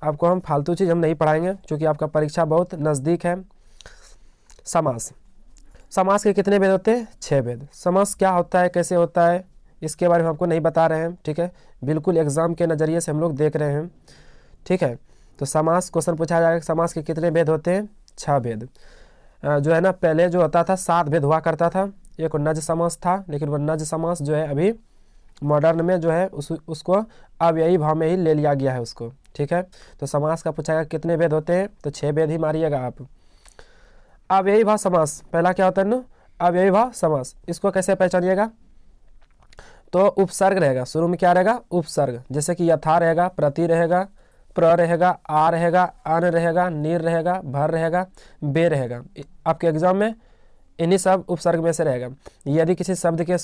आपको हम फालतू चीज़ हम नहीं पढ़ाएंगे क्योंकि आपका परीक्षा बहुत नज़दीक है। समास, समास के कितने भेद होते हैं? 6 भेद। समास क्या होता है, कैसे होता है, इसके बारे में आपको नहीं बता रहे हैं, ठीक है, बिल्कुल एग्जाम के नज़रिए से हम लोग देख रहे हैं, ठीक है। तो समास क्वेश्चन पूछा जाएगा, समास के कितने भेद होते हैं? 6 भेद। जो है ना, पहले जो होता था 7 भेद हुआ करता था। एक नज समास था, लेकिन वो नज समास जो है अभी मॉडर्न में जो है उसको अव्ययी भाव में ही ले लिया गया है उसको, ठीक है। तो समास का पूछा गया कितने भेद होते हैं? तो 6 भेद ही मारिएगा आप। अव्ययी भाव समास, पहला क्या होता है ना? अव्ययी भाव समास। इसको कैसे पहचानिएगा? तो उपसर्ग रहेगा, शुरू में क्या रहेगा? उपसर्ग। जैसे कि यथा रहेगा, प्रति रहेगा, प्र रहेगा, आ रहेगा, अन रहेगा, निर रहेगा, भर रहेगा, बे रहेगा। आपके एग्जाम में इन्हीं सब उपसर्ग में से रहेगा। यदि किसी शब्द के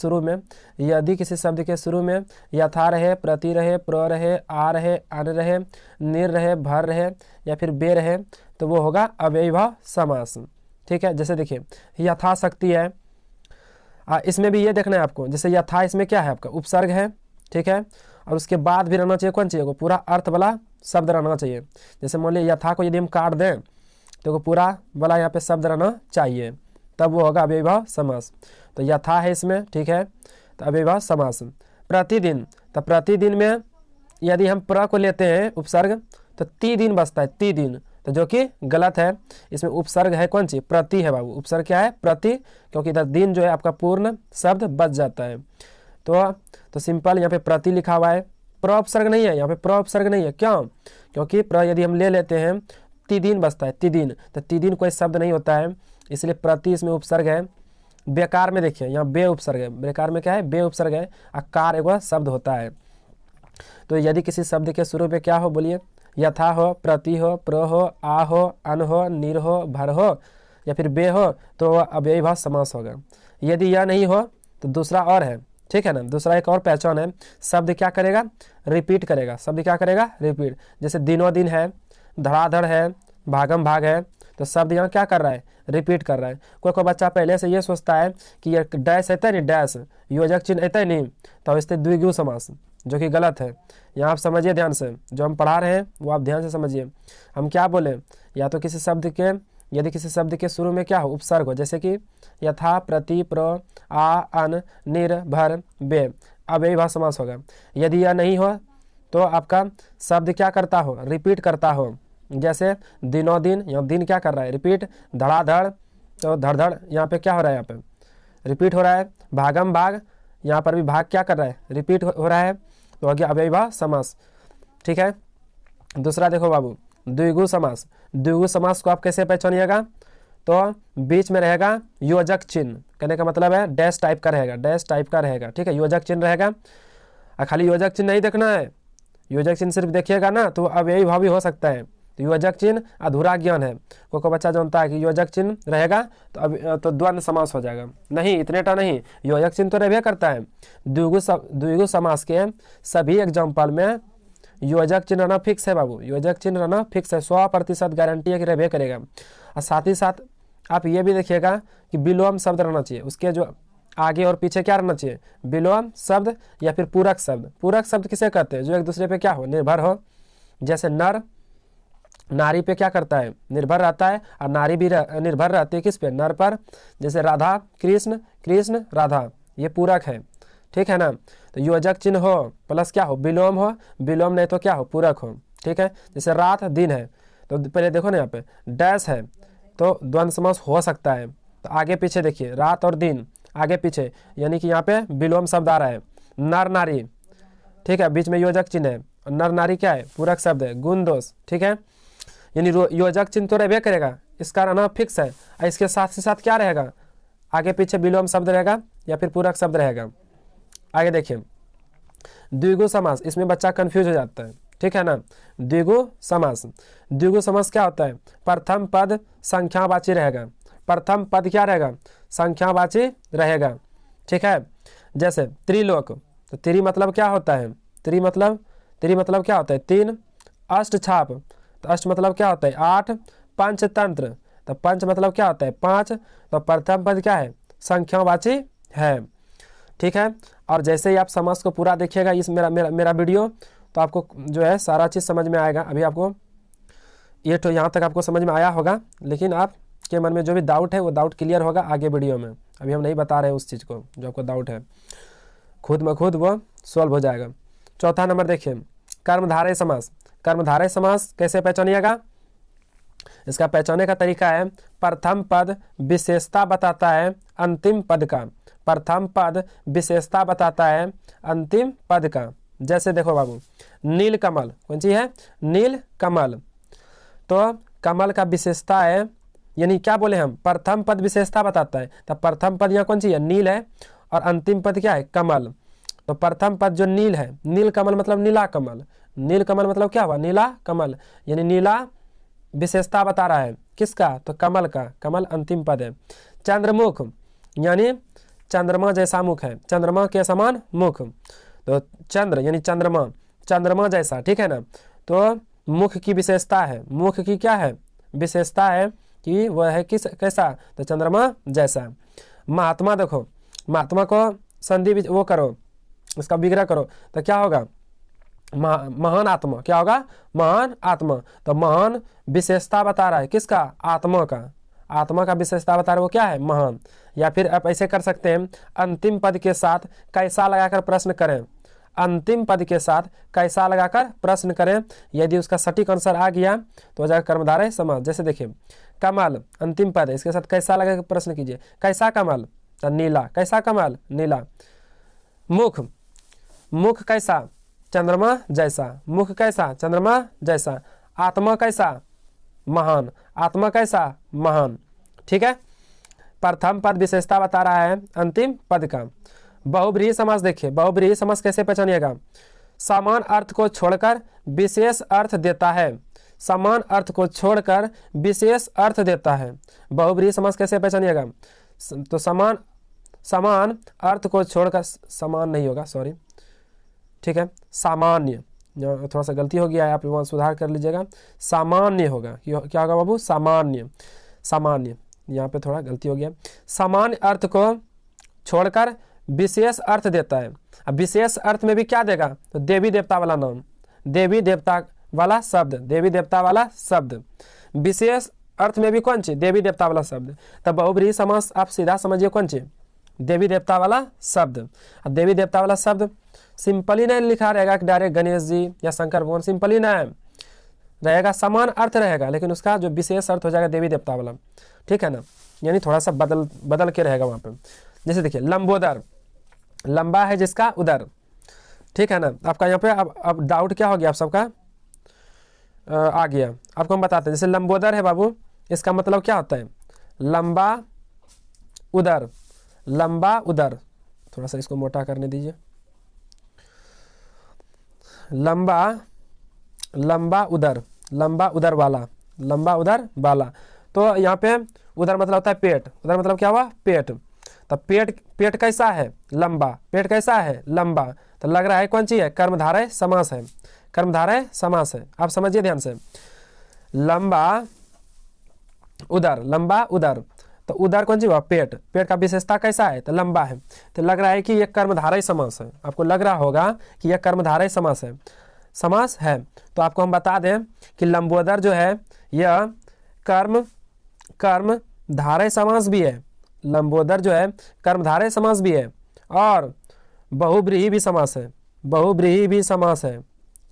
शुरू में यथा रहे, प्रति रहे, प्र रहे, आ रहे, अन रहे, निर रहे, भर रहे या फिर बे रहे तो वो होगा अव्ययी भाव समास, ठीक है। जैसे देखिए यथाशक्ति है, इसमें भी ये देखना है आपको। जैसे यथा, इसमें क्या है? आपका उपसर्ग है, ठीक है, और उसके बाद भी रहना चाहिए कौन चाहिए? पूरा अर्थ वाला शब्द रहना चाहिए। जैसे मान लीजिए यथा को यदि हम काट दें तो पूरा वाला यहाँ पे शब्द रहना चाहिए, तब वो होगा अव्ययी भाव समास। तो यथा है इसमें, ठीक है, तो अव्ययी भाव समास। प्रतिदिन, तो प्रतिदिन में यदि हम प्र को लेते हैं उपसर्ग तो ती दिन बचता है, ती दिन, तो जो कि गलत है। इसमें उपसर्ग है कौन सी? प्रति है बाबू। उपसर्ग क्या है? प्रति, क्योंकि इधर दिन जो है आपका पूर्ण शब्द बच जाता है। तो सिंपल यहाँ पे प्रति लिखा हुआ है, प्र उपसर्ग नहीं है, यहाँ पे प्र उपसर्ग नहीं है। क्यों? क्योंकि प्र यदि हम ले लेते हैं ती दिन बचता है, ती दिन, तो ती दिन कोई शब्द नहीं होता है, इसलिए प्रति इसमें उपसर्ग है। बेकार में देखिए यहाँ बे उपसर्ग है, बेकार में क्या है? बे उपसर्ग है, अकार एक शब्द होता है। तो यदि किसी शब्द के शुरू में क्या हो, बोलिए, यथा हो, प्रति हो, प्र हो, आ हो, अन हो, निर हो, भर हो या फिर बे हो तो अव्ययी भाव समास होगा। यदि यह नहीं हो तो दूसरा और है, ठीक है ना, दूसरा एक और पहचान है, शब्द क्या करेगा? रिपीट करेगा। शब्द क्या करेगा? रिपीट। जैसे दिनों दिन है, धड़ाधड़ है, भागम भाग है, तो शब्द यहाँ क्या कर रहा है? रिपीट कर रहा है। कोई बच्चा पहले से ये सोचता है कि ये डैश अतै नहीं, डैश योजक चिन्ह अतै नहीं, तो इससे द्विगु समास, जो कि गलत है। यहाँ आप समझिए ध्यान से, जो हम पढ़ा रहे हैं वो आप ध्यान से समझिए। हम क्या बोले? या तो किसी शब्द के, यदि किसी शब्द के शुरू में क्या हो? उपसर्ग हो, जैसे कि यथा, प्रति, प्र, आ, अन, निर, भर, बे, अव्ययी भाव समास होगा। यदि यह नहीं हो तो आपका शब्द क्या करता हो? रिपीट करता हो। जैसे दिनों दिन, यहाँ दिन क्या कर रहा है? रिपीट। धड़ाधड़, तो धड़धड़ यहाँ पे क्या हो रहा है? यहाँ पे रिपीट हो रहा है। भागम भाग, यहाँ पर भी भाग क्या कर रहा है? रिपीट हो रहा है, तो हो गया अव्ययी भाव समास, ठीक है। दूसरा देखो बाबू, द्विगु समास। द्विगु समास को आप कैसे पहचानिएगा? तो बीच में रहेगा योजक चिन्ह, कहने का मतलब है डैश टाइप का रहेगा, डैश टाइप का रहेगा, ठीक है, योजक चिन्ह रहेगा। और खाली योजक चिन्ह नहीं देखना है, योजक चिन्ह सिर्फ देखिएगा ना तो अव्ययी भाव भी हो सकता है। तो योजक चिन्ह अधूरा ज्ञान है। कोई बच्चा जानता है कि योजक चिन्ह रहेगा तो अब तो द्वंद्व समास हो जाएगा। नहीं, इतने टा नहीं, योजक चिन्ह तो रहबे करता है। द्विगु समास के सभी एग्जाम्पल में योजक चिन्ह रहना फिक्स है बाबू, योजक चिन्ह रहना फिक्स है, 100% गारंटी है कि रहबे करेगा। और साथ ही साथ आप ये भी देखिएगा कि विलोम शब्द रहना चाहिए, उसके जो आगे और पीछे क्या रहना चाहिए? विलोम शब्द या फिर पूरक शब्द। पूरक शब्द किसे कहते हैं? जो एक दूसरे पे क्या हो? निर्भर हो। जैसे नर नारी पे क्या करता है? निर्भर रहता है, और नारी भी निर्भर रहती है किस पे? नर पर। जैसे राधा कृष्ण, कृष्ण राधा, ये पूरक है, ठीक है ना। तो योजक चिन्ह हो प्लस क्या हो? विलोम हो, विलोम नहीं तो क्या हो? पूरक हो, ठीक है। जैसे रात दिन है, तो पहले देखो ना यहाँ पे डैश है तो द्वंद्व समास हो सकता है। तो आगे पीछे देखिए, रात और दिन आगे पीछे, यानी कि यहाँ पे विलोम शब्द आ रहा है। नर नारी, ठीक है, बीच में योजक चिन्ह है, और नर नारी क्या है? पूरक शब्द है, गुण दोष, ठीक है। यानी योजक चिन्ह तो रहबे करेगा, इसका रहना फिक्स है। और इसके साथ से साथ क्या रहेगा? आगे पीछे विलोम शब्द रहेगा या फिर पूरक शब्द रहेगा। आगे देखिए द्विगु समास, इसमें बच्चा कंफ्यूज हो जाता है, ठीक है ना। द्विगु समास, द्विगु समास क्या होता है? प्रथम पद संख्यावाची रहेगा। प्रथम पद क्या रहेगा? संख्यावाची रहेगा, ठीक है। जैसे त्रिलोक, तो त्रि मतलब क्या होता है? त्रि मतलब क्या होता है? 3। अष्ट छाप, तो अष्ट मतलब क्या होता है? 8। पंचतंत्र, तो पंच मतलब क्या होता है? 5। तो प्रथम पद क्या है? संख्यावाची है, ठीक है। और जैसे ही आप समास को पूरा देखिएगा इस मेरा वीडियो, तो आपको जो है सारा चीज़ समझ में आएगा। अभी आपको ये तो यहाँ तक आपको समझ में आया होगा, लेकिन आपके मन में जो भी डाउट है वो डाउट क्लियर होगा आगे वीडियो में। अभी हम नहीं बता रहे हैं उस चीज़ को, जो आपको डाउट है खुद में खुद वो सॉल्व हो जाएगा। चौथा नंबर देखिए, कर्मधारय समास। कर्मधारय समास कैसे पहचानिएगा? इसका पहचानने का तरीका है, प्रथम पद विशेषता बताता है अंतिम पद का। प्रथम पद विशेषता बताता है अंतिम पद का। जैसे देखो बाबू, नील कमल कौन सी है? नील कमल। तो कमल का विशेषता है, यानी क्या बोले हम, प्रथम पद विशेषता बताता है। तो प्रथम पद यहाँ कौन सी है? नील है, और अंतिम पद क्या है? कमल। तो प्रथम पद जो नील है, नील कमल मतलब नीला कमल। नील कमल मतलब क्या हुआ? नीला कमल, यानी नीला विशेषता बता रहा है किसका? तो कमल का। कमल अंतिम पद है। चंद्रमुख यानी चंद्रमा जैसा मुख है, चंद्रमा के समान मुख। तो चंद्र यानी चंद्रमा, चंद्रमा जैसा, ठीक है ना। तो मुख की विशेषता है, मुख की क्या है? विशेषता है कि वह है किस कैसा? तो चंद्रमा जैसा। महात्मा देखो, महात्मा को संधि वो करो, इसका विग्रह करो तो क्या होगा? महान आत्मा। क्या होगा? महान आत्मा। तो महान विशेषता बता रहा है किसका? आत्मा का। आत्मा का विशेषता बता रहा है वो क्या है? महान। या फिर आप ऐसे कर सकते हैं, अंतिम पद के साथ कैसा लगाकर प्रश्न करें। अंतिम पद के साथ कैसा लगाकर प्रश्न करें, यदि उसका सटीक आंसर आ गया तो हो जाएगा कर्मधारय समास। जैसे देखिए, कमल अंतिम पद है, इसके साथ कैसा लगाकर प्रश्न कीजिए। कैसा कमल? तो नीला। कैसा कमल? नीला। मुख, मुख कैसा? चंद्रमा जैसा। मुख कैसा? चंद्रमा जैसा। आत्मा कैसा? महान। आत्मा कैसा? महान। ठीक है। प्रथम पद विशेषता बता रहा है अंतिम पद का। बहुब्रीहि समास देखिए, बहुब्रीहि समास कैसे पहचानिएगा? समान अर्थ को छोड़कर विशेष अर्थ देता है। समान अर्थ को छोड़कर विशेष अर्थ देता है। बहुब्रीहि समास कैसे पहचानिएगा? तो समान अर्थ को छोड़कर, समान नहीं होगा, सॉरी, ठीक है, सामान्य, थोड़ा सा गलती हो गया है, आप वहाँ सुधार कर लीजिएगा। सामान्य होगा, क्या होगा बाबू? सामान्य। सामान्य, यहाँ पे थोड़ा गलती हो गया। सामान्य अर्थ को छोड़कर विशेष अर्थ देता है। अब विशेष अर्थ में भी क्या देगा? तो देवी देवता वाला नाम, देवी देवता वाला शब्द, देवी देवता वाला शब्द। विशेष अर्थ में भी कौन सी? देवी देवता वाला शब्द। तब बहुब्रीहि समास आप सीधा समझिए कौन सी? देवी देवता वाला शब्द। अब देवी देवता वाला शब्द सिंपल ही नहीं लिखा रहेगा कि डायरेक्ट गणेश जी या शंकर भगवान, सिंपल ही नहीं रहेगा, समान अर्थ रहेगा, लेकिन उसका जो विशेष अर्थ हो जाएगा देवी देवता वाला, ठीक है ना, यानी थोड़ा सा बदल के रहेगा वहाँ पे। जैसे देखिए, लंबोदर, लंबा है जिसका उदर, ठीक है ना। आपका यहाँ पे अब डाउट क्या हो गया आप सबका? आ गया। आपको हम बताते हैं, जैसे लंबोदर है बाबू, इसका मतलब क्या होता है? लंबा उदर। लंबा उदर, थोड़ा सा इसको मोटा करने दीजिए। लंबा, लंबा उदर, लंबा उदर वाला, लंबा उदर वाला। तो यहाँ पे उदर मतलब होता है पेट। उदर मतलब क्या हुआ? पेट। तो पेट कैसा है? लंबा। पेट कैसा है? लंबा। तो लग रहा है कौन सी है? कर्मधारय समास है। कर्मधारय समास है, आप समझिए ध्यान से। लंबा उदर, लंबा उदर, तो उदर कौन सी हुआ? पेट। पेट का विशेषता कैसा है? तो लंबा है। तो लग रहा है कि यह कर्मधारय समास है। आपको लग रहा होगा कि यह कर्मधारय समास है, समास है। तो आपको हम बता दें कि लंबोदर जो है यह कर्मधारय समास भी है। लंबोदर जो है कर्मधारय समास भी है, और बहुब्रीहि भी समास है। बहुब्रीहि भी समास है,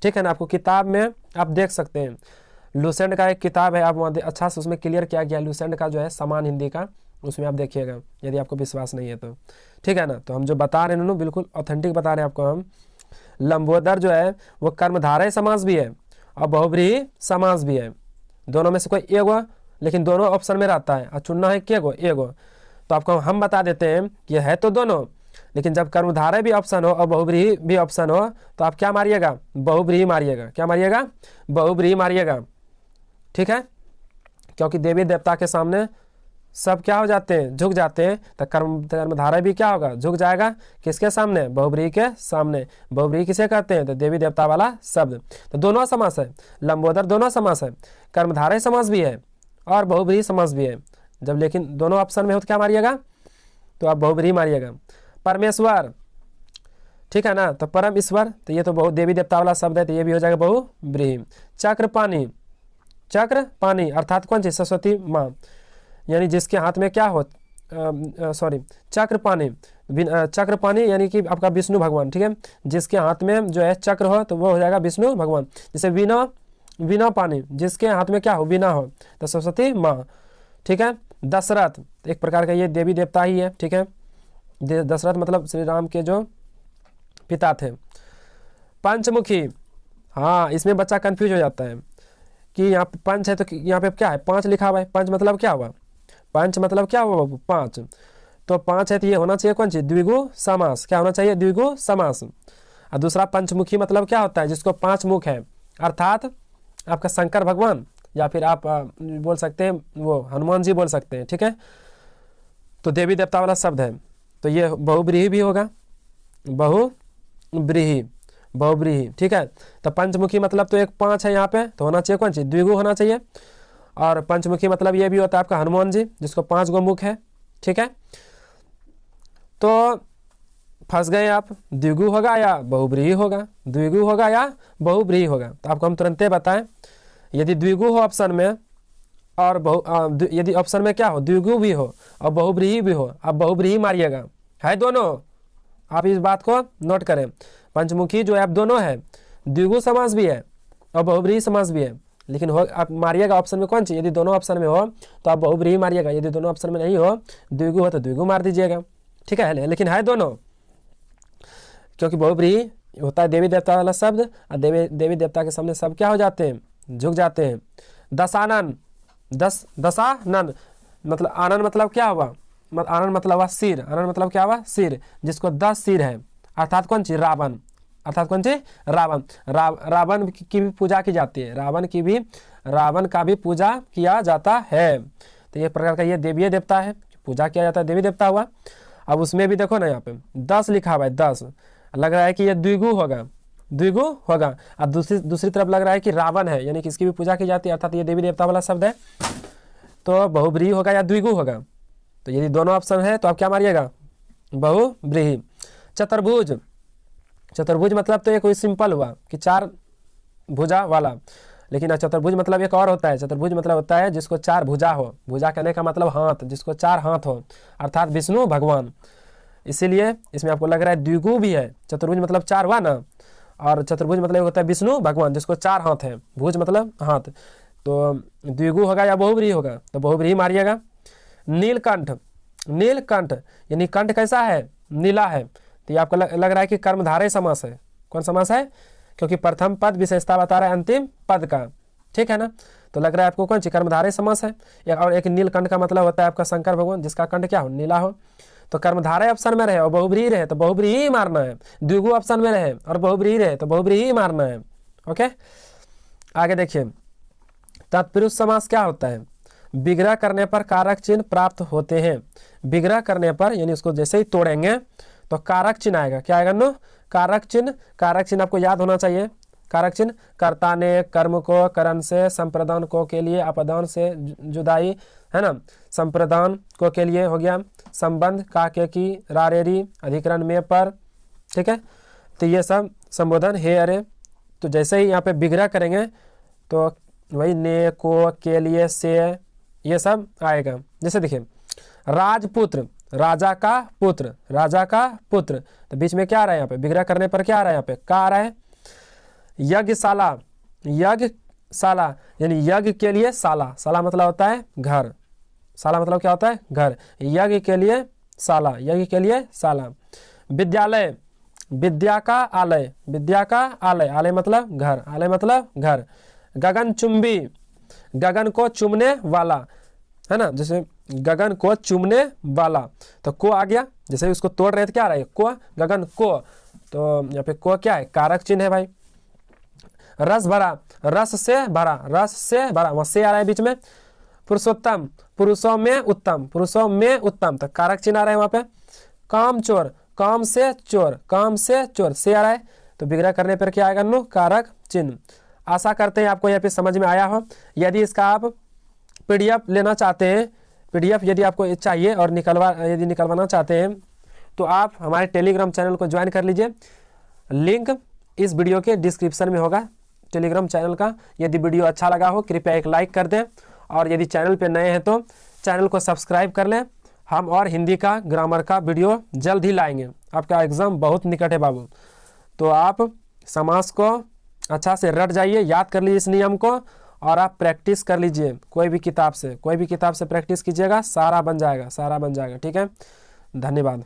ठीक है ना। आपको किताब में आप देख सकते हैं, लूसेंट का एक किताब है, आप वहाँ अच्छा से उसमें क्लियर किया गया लूसेंट का जो है समान हिंदी का, उसमें आप देखिएगा यदि आपको विश्वास नहीं है तो, ठीक है ना। तो हम जो बता रहे हैं बिल्कुल ऑथेंटिक बता रहे हैं आपको हम। लंबोदर जो है वो कर्मधारय समास भी है और बहुब्रीहि समास भी है। दोनों में से कोई एगो, लेकिन दोनों ऑप्शन में रहता है और चुनना है केगो? एगो। तो आपको हम बता देते हैं कि है तो दोनों, लेकिन जब कर्मधारय भी ऑप्शन हो और बहुब्रीहि भी ऑप्शन हो तो आप क्या मारिएगा? बहुब्रीहि मारिएगा। क्या मारिएगा? बहुब्रीहि मारिएगा, ठीक है। क्योंकि देवी देवता के सामने सब क्या हो जाते हैं? झुक जाते हैं। तो कर्मधारय भी क्या होगा? झुक जाएगा। किसके सामने? बहुब्रीहि के सामने। बहुब्रीहि किसे कहते हैं? तो देवी देवता वाला शब्द। तो दोनों समास है, लंबोदर दोनों समास है, कर्मधारय समास भी है और बहुब्रीहि समास भी है। जब लेकिन दोनों ऑप्शन में हो तो क्या मारिएगा? तो आप बहुब्रीहि मारिएगा। परमेश्वर, ठीक है ना, तो परम ईश्वर, तो ये तो बहुत देवी देवता वाला शब्द है, तो ये भी हो जाएगा बहुब्रीहि। चक्रपाणि, चक्र पानी अर्थात कौन सी, सरस्वती माँ, यानी जिसके हाथ में क्या हो, सॉरी चक्र पानी, चक्र पानी यानी कि आपका विष्णु भगवान, ठीक है, जिसके हाथ में जो है चक्र हो तो वो हो जाएगा विष्णु भगवान। जैसे वीणा पानी, जिसके हाथ में क्या हो, वीणा हो, तो सरस्वती माँ, ठीक है। दशरथ एक प्रकार का ये देवी देवता ही है, ठीक है, दशरथ मतलब श्री राम के जो पिता थे। पंचमुखी, हाँ इसमें बच्चा कंफ्यूज हो जाता है कि यहाँ पे पंच है तो यहाँ पे क्या है, पांच लिखा हुआ है, पंच मतलब क्या हुआ, पंच मतलब क्या हुआ बाबू, पांच, तो पांच है तो ये होना चाहिए कौन सी, द्विगु समास, क्या होना चाहिए, द्विगु समास। और दूसरा पंचमुखी मतलब क्या होता है, जिसको पांच मुख है, अर्थात आपका शंकर भगवान, या फिर आप बोल सकते हैं वो हनुमान जी बोल सकते हैं, ठीक है। तो देवी देवता वाला शब्द है, तो ये बहुब्रीही भी होगा, बहुब्रीही, ठीक है। तो पंचमुखी मतलब तो एक पांच है यहाँ पे, तो होना चाहिए कौन सी, द्विगु होना चाहिए। और पंचमुखी मतलब ये भी होता है आपका हनुमान जी, जिसको 5 गो मुख है, ठीक है। तो फंस गए आप, द्विगु होगा या बहुब्रीही होगा, द्विगु होगा या बहुब्रीही होगा। तो आपको हम तुरंत बताएं, यदि द्विगु हो ऑप्शन में और यदि ऑप्शन में क्या हो, द्विगु भी हो और बहुब्रीही भी हो, आप बहुब्रीही मारिएगा, है दोनों, आप इस बात को नोट करें। पंचमुखी जो है आप दोनों है, द्विगु समास भी है और बहुब्रीही समास भी है, लेकिन हो आप मारिएगा ऑप्शन में कौन सी, यदि दोनों ऑप्शन में हो तो आप बहुब्रीही मारिएगा, यदि दोनों ऑप्शन में नहीं हो, द्विगु हो तो द्विगु मार दीजिएगा, ठीक है। लेकिन है दोनों, क्योंकि बहुब्रीही होता है देवी देवता वाला शब्द, और देवी देवता के सामने सब क्या हो जाते हैं, झुक जाते हैं। दशानन, दशानन मतलब आनन मतलब क्या हुआ, आनन मतलब हुआ सिर, आनन मतलब क्या हुआ, सिर, जिसको 10 सिर है, अर्थात कौन सी, रावण, अर्थात कौन सी, रावण। रावण की भी पूजा की जाती है, रावण का भी पूजा किया जाता है। तो ये प्रकार का ये देवीय देवता है, पूजा किया जाता है, देवी देवता हुआ। अब उसमें भी देखो ना, यहाँ पे 10 लिखा हुआ है, 10 लग रहा है कि ये द्विगु होगा, और दूसरी तरफ लग रहा है कि रावण है, यानी कि इसकी भी पूजा की जाती है, अर्थात ये देवी देवता वाला शब्द है। तो बहुब्रीही होगा या द्विगु होगा, तो यदि दोनों ऑप्शन है तो आप क्या मारिएगा, बहुब्रीही। चतुर्भुज मतलब तो ये कोई सिंपल हुआ कि 4 भुजा वाला, लेकिन चतुर्भुज मतलब एक और होता है, चतुर्भुज मतलब होता है जिसको 4 भुजा हो, भुजा कहने का मतलब हाथ, जिसको 4 हाथ हो, अर्थात विष्णु भगवान। इसीलिए इसमें आपको लग रहा है द्विगु भी है, चतुर्भुज मतलब 4 हुआ ना, और चतुर्भुज मतलब होता है विष्णु भगवान, जिसको 4 हाथ है, भुज मतलब हाथ, तो द्विगु होगा या बहुब्रीही होगा, तो बहुब्रीही मारिएगा। नीलकंठ यानी कंठ कैसा है, नीला है, तो ये आपको लग रहा है कि कर्मधारय समास है, कौन समास है, क्योंकि प्रथम पद विशेषता बता रहा है अंतिम पद का, ठीक है ना। तो लग रहा है आपको कौन सी, कर्मधारय समास है। और एक नीलकंठ का मतलब होता है आपका शंकर भगवान, जिसका कंठ क्या हो, नीला हो। तो कर्मधारय ऑप्शन में रहे और बहुब्रीही रहे तो बहुब्रीही ही मारना है, द्विगु ऑप्शन में रहे और बहुब्रीही रहे तो बहुब्रीही ही मारना है। ओके, आगे देखिए, तत्पुरुष समास क्या होता है, विग्रह करने पर कारक चिन्ह प्राप्त होते हैं। विग्रह करने पर यानी उसको जैसे ही तोड़ेंगे तो कारक चिन्ह आएगा, क्या आएगा नो, कारक चिन्ह। कारक चिन्ह आपको याद होना चाहिए, कारक चिन्ह कर्ता ने कर्म को करण से, संप्रदान को के लिए अपदान से जुदाई, है ना, संप्रदान को के लिए हो गया, संबंध काके की रारेरी, अधिकरण में पर, ठीक है। तो ये सब संबोधन हे अरे, तो जैसे ही यहाँ पे विग्रह करेंगे तो वही ने को के लिए से ये सब आएगा। जैसे देखिए राजपुत्र, राजा का पुत्र, राजा का पुत्र, तो बीच में क्या आ रहा है यहाँ पे, विग्रह करने पर क्या आ रहा है यहाँ पे, का आ रहा है। यज्ञशाला, यज्ञशाला यानी यज्ञ के लिए शाला, शाला मतलब होता है घर, शाला मतलब क्या होता है घर, यज्ञ के लिए शाला, यज्ञ के लिए शाला। विद्यालय, विद्या का आलय, विद्या का आलय, आलय मतलब घर, आलय मतलब घर। गगनचुंबी, गगन को चुमने वाला, है ना, जैसे गगन को चुमने वाला, तो को आ गया, जैसे उसको तोड़ रहे थे क्या आ रहा है, को, गगन को, तो यहाँ पे को क्या है, कारक चिन्ह है भाई। रस भरा, रस से भरा, रस से भरा, वहां से आ रहा है बीच में। पुरुषोत्तम, पुरुषों में उत्तम, पुरुषों में उत्तम, तो कारक चिन्ह आ रहा है वहां पे। काम चोर, काम से चोर, काम से चोर, से आ रहा है, तो विग्रह करने पर क्या आएगा नो, कारक चिन्ह। आशा करते हैं आपको यहाँ पे समझ में आया हो। यदि इसका आप पीडीएफ लेना चाहते हैं, पीडीएफ यदि आपको चाहिए और यदि निकलवाना चाहते हैं तो आप हमारे टेलीग्राम चैनल को ज्वाइन कर लीजिए, लिंक इस वीडियो के डिस्क्रिप्शन में होगा, टेलीग्राम चैनल का। यदि वीडियो अच्छा लगा हो कृपया एक लाइक कर दें, और यदि चैनल पे नए हैं तो चैनल को सब्सक्राइब कर लें। हम और हिंदी का ग्रामर का वीडियो जल्द ही लाएंगे। आपका एग्ज़ाम बहुत निकट है बाबू, तो आप समास को अच्छा से रट जाइए, याद कर लीजिए इस नियम को, और आप प्रैक्टिस कर लीजिए कोई भी किताब से प्रैक्टिस कीजिएगा, सारा बन जाएगा, सारा बन जाएगा। ठीक है, धन्यवाद।